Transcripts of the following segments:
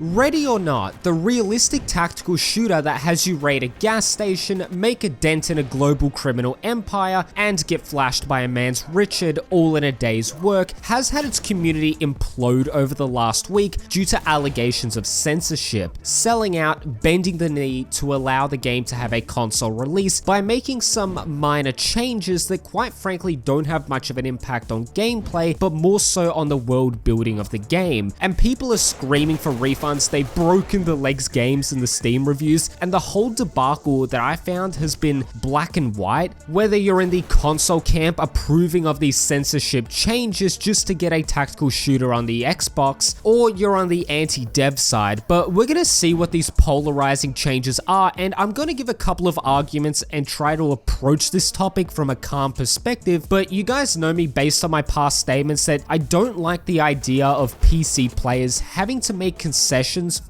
Ready or not, the realistic tactical shooter that has you raid a gas station, make a dent in a global criminal empire, and get flashed by a man's Richard all in a day's work has had its community implode over the last week due to allegations of censorship, selling out, bending the knee to allow the game to have a console release by making some minor changes that quite frankly don't have much of an impact on gameplay, but more so on the world building of the game. And people are screaming for refunds. They've broken the legs games in the Steam reviews, and the whole debacle that I found has been black and white. Whether you're in the console camp approving of these censorship changes just to get a tactical shooter on the Xbox, or you're on the anti-dev side, but we're gonna see what these polarizing changes are, and I'm gonna give a couple of arguments and try to approach this topic from a calm perspective. But you guys know me based on my past statements that I don't like the idea of PC players having to make concessions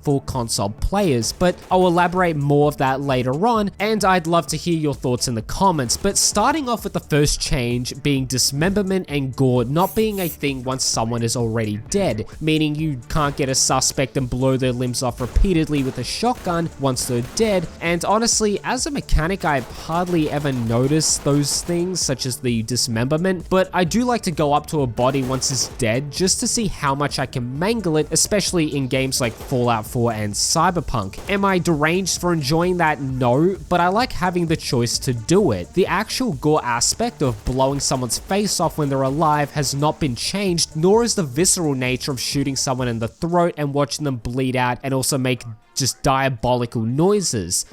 for console players, but I'll elaborate more of that later on, and I'd love to hear your thoughts in the comments. But starting off with the first change being dismemberment and gore not being a thing once someone is already dead, meaning you can't get a suspect and blow their limbs off repeatedly with a shotgun once they're dead. And honestly, as a mechanic, I've hardly ever noticed those things such as the dismemberment, but I do like to go up to a body once it's dead just to see how much I can mangle it, especially in games like Fallout 4 and Cyberpunk. Am I deranged for enjoying that? No, but I like having the choice to do it. The actual gore aspect of blowing someone's face off when they're alive has not been changed, nor is the visceral nature of shooting someone in the throat and watching them bleed out and also make just diabolical noises.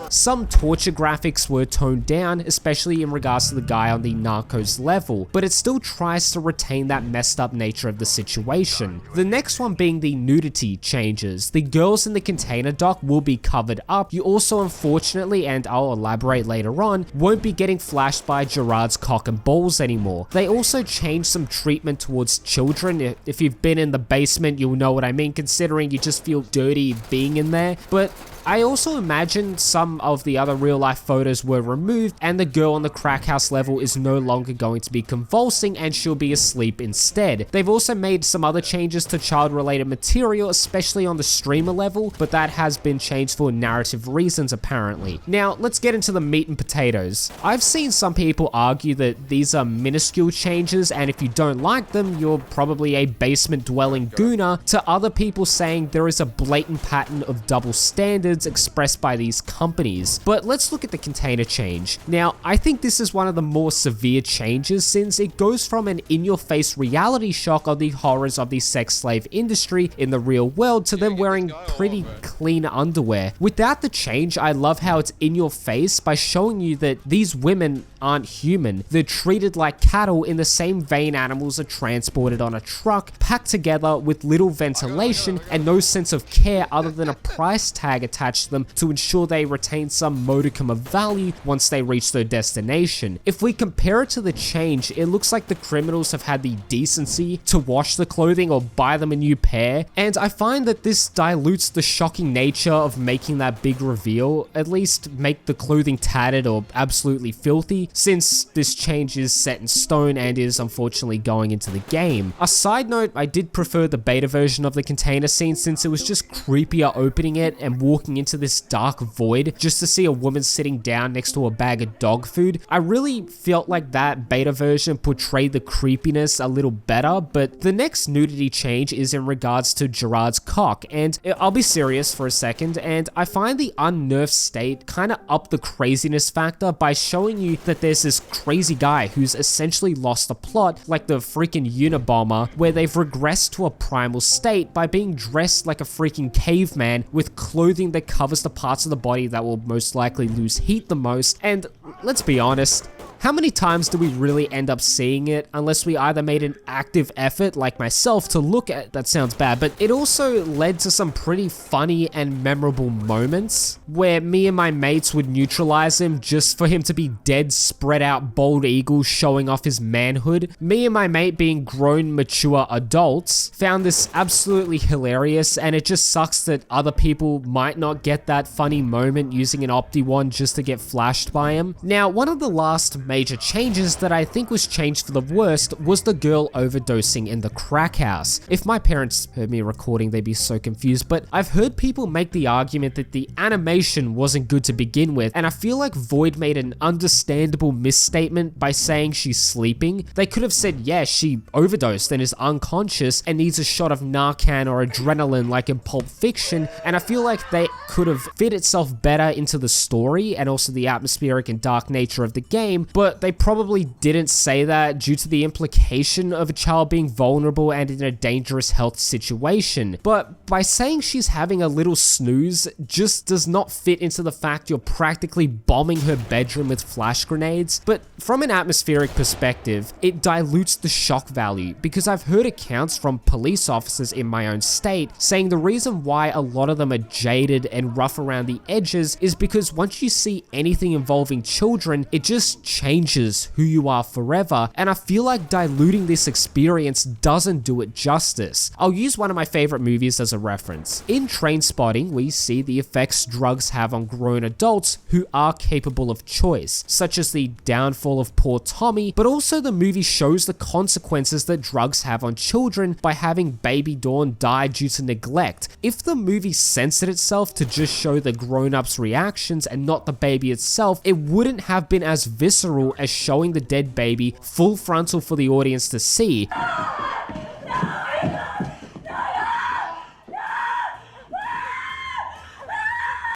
Some torture graphics were toned down, especially in regards to the guy on the Narcos level, but it still tries to retain that messed up nature of the situation. The next one being the nudity changes. The girls in the container dock will be covered up. You also unfortunately, and I'll elaborate later on, won't be getting flashed by Gerard's cock and balls anymore. They also changed some treatment towards children. If you've been in the basement, you'll know what I mean, considering you just feel dirty being in there. But I also imagine some of the other real life photos were removed and the girl on the crack house level is no longer going to be convulsing and she'll be asleep instead. They've also made some other changes to child related material, especially on the streamer level, but that has been changed for narrative reasons apparently. Now let's get into the meat and potatoes. I've seen some people argue that these are minuscule changes and if you don't like them, you're probably a basement dwelling gooner, to other people saying there is a blatant pattern of double standards expressed by these companies. But let's look at the container change. Now, I think this is one of the more severe changes since it goes from an in-your-face reality shock of the horrors of the sex slave industry in the real world to them wearing pretty clean underwear. Without the change, I love how it's in your face by showing you that these women aren't human. They're treated like cattle in the same vein animals are transported on a truck, packed together with little ventilation and no sense of care other than a price tag attached to them to ensure they retain some modicum of value once they reach their destination. If we compare it to the change, it looks like the criminals have had the decency to wash the clothing or buy them a new pair, and I find that this dilutes the shocking nature of making that big reveal, at least make the clothing tattered or absolutely filthy, since this change is set in stone and is unfortunately going into the game. A side note, I did prefer the beta version of the container scene since it was just creepier opening it and walking into this dark void just to see a woman sitting down next to a bag of dog food. I really felt like that beta version portrayed the creepiness a little better, but the next nudity change is in regards to Gerard's cock, and I'll be serious for a second, and I find the unnerved state kind of up the craziness factor by showing you that there's this crazy guy who's essentially lost the plot like the freaking Unabomber, where they've regressed to a primal state by being dressed like a freaking caveman with clothing that covers the parts of the body that will most likely lose heat the most. And let's be honest, how many times do we really end up seeing it unless we either made an active effort like myself to look at? That sounds bad, but it also led to some pretty funny and memorable moments where me and my mates would neutralize him just for him to be dead, spread out bald eagle showing off his manhood. Me and my mate, being grown mature adults, found this absolutely hilarious, and it just sucks that other people might not get that funny moment using an Opti wand just to get flashed by him. Now, one of the last major changes that I think was changed for the worst was the girl overdosing in the crack house. If my parents heard me recording, they'd be so confused, but I've heard people make the argument that the animation wasn't good to begin with, and I feel like Void made an understandable misstatement by saying she's sleeping. They could have said, yeah, she overdosed and is unconscious and needs a shot of Narcan or adrenaline like in Pulp Fiction, and I feel like they could have fit itself better into the story and also the atmospheric and dark nature of the game, but they probably didn't say that due to the implication of a child being vulnerable and in a dangerous health situation. But by saying she's having a little snooze just does not fit into the fact you're practically bombing her bedroom with flash grenades. But from an atmospheric perspective, it dilutes the shock value, because I've heard accounts from police officers in my own state saying the reason why a lot of them are jaded and rough around the edges is because once you see anything involving children, it just changes who you are forever, and I feel like diluting this experience doesn't do it justice. I'll use one of my favorite movies as a reference. In Trainspotting, we see the effects drugs have on grown adults who are capable of choice, such as the downfall of poor Tommy, but also the movie shows the consequences that drugs have on children by having baby Dawn die due to neglect. If the movie censored itself to just show the grown-ups' reactions and not the baby itself, it wouldn't have been as visceral as showing the dead baby full frontal for the audience to see.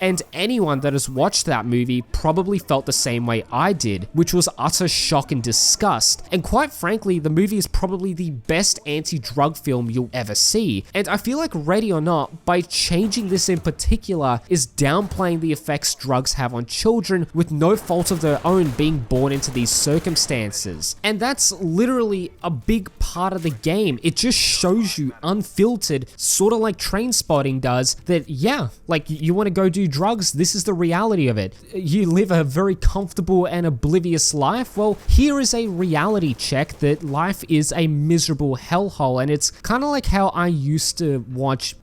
And anyone that has watched that movie probably felt the same way I did, which was utter shock and disgust. And quite frankly, the movie is probably the best anti-drug film you'll ever see. And I feel like Ready or Not, by changing this in particular, is downplaying the effects drugs have on children with no fault of their own being born into these circumstances. And that's literally a big part of the game. It just shows you unfiltered, sort of like Trainspotting does, that yeah, like you want to go do drugs, this is the reality of it. You live a very comfortable and oblivious life. Well, here is a reality check that life is a miserable hellhole, and it's kind of like how I used to watch,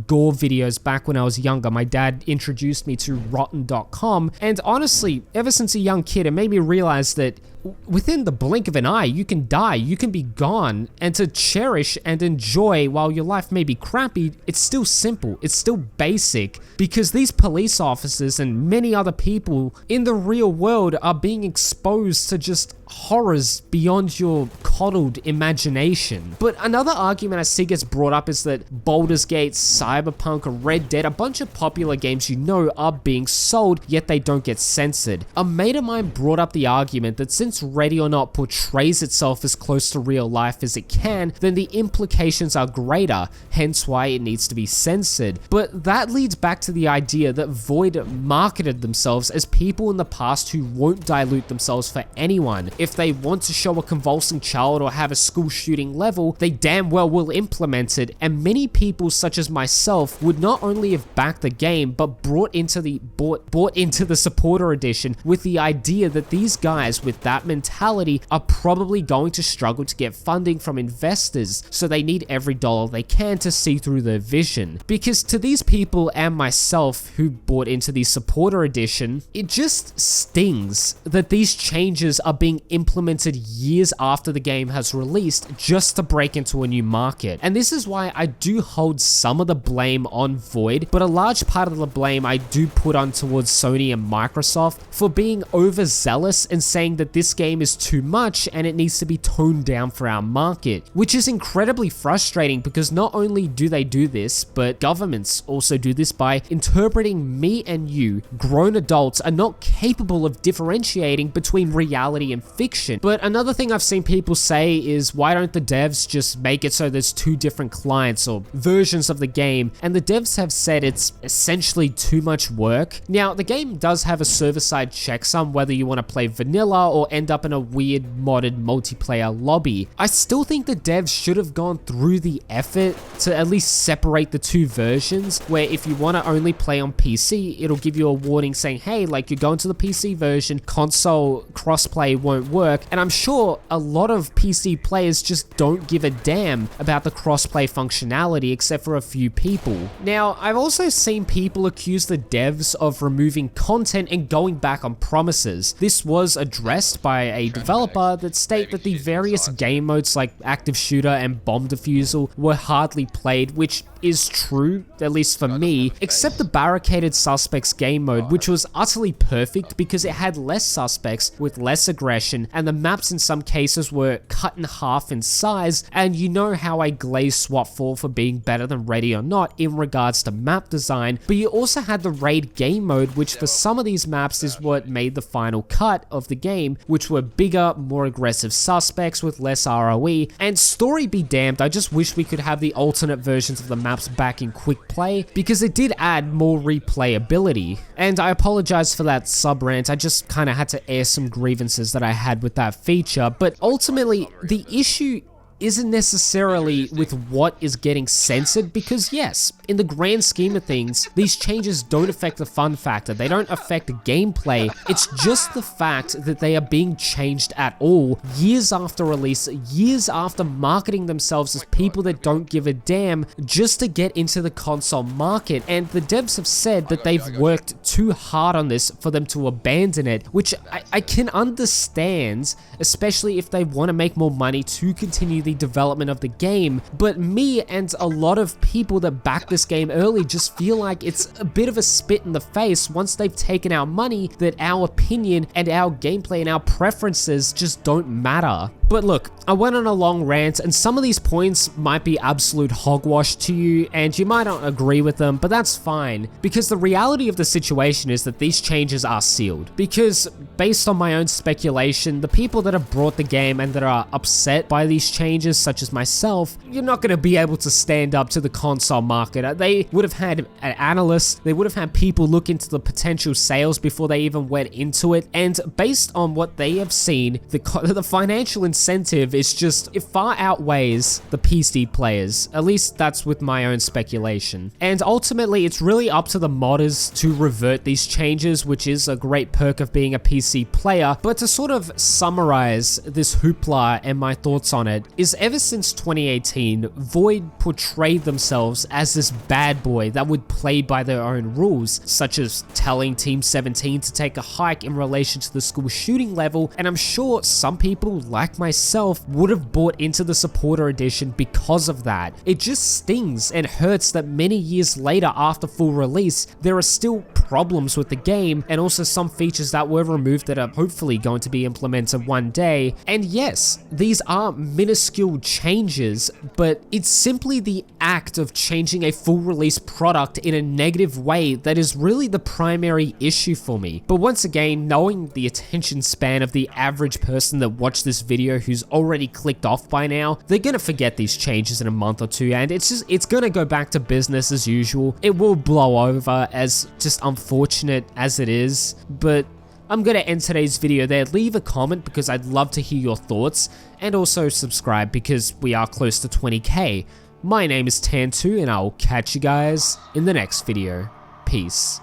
gore videos back when I was younger. My dad introduced me to rotten.com, and honestly, ever since a young kid, it made me realize that within the blink of an eye, you can die, you can be gone, and to cherish and enjoy while your life may be crappy, it's still simple, it's still basic, because these police officers and many other people in the real world are being exposed to just horrors beyond your coddled imagination. But another argument I see gets brought up is that Baldur's Gate, Cyberpunk, Red Dead, a bunch of popular games are being sold, yet they don't get censored. A mate of mine brought up the argument that since Ready or Not portrays itself as close to real life as it can, then the implications are greater, hence why it needs to be censored. But that leads back to the idea that Void marketed themselves as people in the past who won't dilute themselves for anyone. If they want to show a convulsing child or have a school shooting level, they damn well will implement it, and many people such as myself would not only have backed the game, but bought into the supporter edition with the idea that these guys with that mentality are probably going to struggle to get funding from investors, so they need every dollar they can to see through their vision. Because to these people and myself who bought into the supporter edition, it just stings that these changes are being implemented years after the game has released just to break into a new market. And this is why I do hold some of the blame on Void, but a large part of the blame I do put on towards Sony and Microsoft for being overzealous and saying that this game is too much and it needs to be toned down for our market, which is incredibly frustrating because not only do they do this, but governments also do this by interpreting me and you, grown adults, are not capable of differentiating between reality and fiction. But another thing I've seen people say is, why don't the devs just make it so there's two different clients or versions of the game? And the devs have said it's essentially too much work. Now, the game does have a server-side checksum whether you want to play vanilla or end up in a weird modded multiplayer lobby. I still think the devs should have gone through the effort to at least separate the two versions, where if you want to only play on PC, it'll give you a warning saying, hey, like, you're going to the PC version, console crossplay won't don't work, and I'm sure a lot of PC players just don't give a damn about the crossplay functionality except for a few people. Now, I've also seen people accuse the devs of removing content and going back on promises. This was addressed by a developer that state that the various game modes like active shooter and bomb defusal were hardly played, which is true, at least for me, except the barricaded suspects game mode, which was utterly perfect because it had less suspects with less aggression, and the maps in some cases were cut in half in size, and you know how I glaze SWAT for being better than Ready or Not in regards to map design, but you also had the raid game mode, which for some of these maps is what made the final cut of the game, which were bigger, more aggressive suspects with less ROE, and story be damned, I just wish we could have the alternate versions of the maps back in quick play, because it did add more replayability. And I apologize for that sub rant, I just kind of had to air some grievances that I had with that feature, but ultimately the issue isn't necessarily with what is getting censored, because yes, in the grand scheme of things, these changes don't affect the fun factor, they don't affect the gameplay, it's just the fact that they are being changed at all, years after release, years after marketing themselves as people that don't give a damn, just to get into the console market. And the devs have said that they've worked too hard on this for them to abandon it, which I can understand, especially if they want to make more money to continue the development of the game, but me and a lot of people that back this game early just feel like it's a bit of a spit in the face once they've taken our money, that our opinion and our gameplay and our preferences just don't matter. But look, I went on a long rant, and some of these points might be absolute hogwash to you, and you might not agree with them, but that's fine, because the reality of the situation is that these changes are sealed. Because, based on my own speculation, the people that have brought the game and that are upset by these changes, such as myself, you're not going to be able to stand up to the console market. They would have had an analyst, they would have had people look into the potential sales before they even went into it, and based on what they have seen, the financial incentive is just, it far outweighs the PC players. At least that's with my own speculation. And ultimately, it's really up to the modders to revert these changes, which is a great perk of being a PC player. But to sort of summarize this hoopla and my thoughts on it, is ever since 2018, Void portrayed themselves as this bad boy that would play by their own rules, such as telling Team 17 to take a hike in relation to the school shooting level, and I'm sure some people, like myself, would have bought into the supporter edition because of that. It just stings and hurts that many years later, after full release, there are still problems with the game, and also some features that were removed that are hopefully going to be implemented one day. And yes, these are minuscule changes, but it's simply the act of changing a full release product in a negative way that is really the primary issue for me. But once again, knowing the attention span of the average person that watched this video who's already clicked off by now, they're gonna forget these changes in a month or two, and it's gonna go back to business as usual. It will blow over, as just unfortunate as it is, but I'm gonna end today's video there. Leave a comment because I'd love to hear your thoughts, and also subscribe because we are close to 20k. My name is Tan2, and I'll catch you guys in the next video. Peace.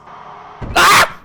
Ah!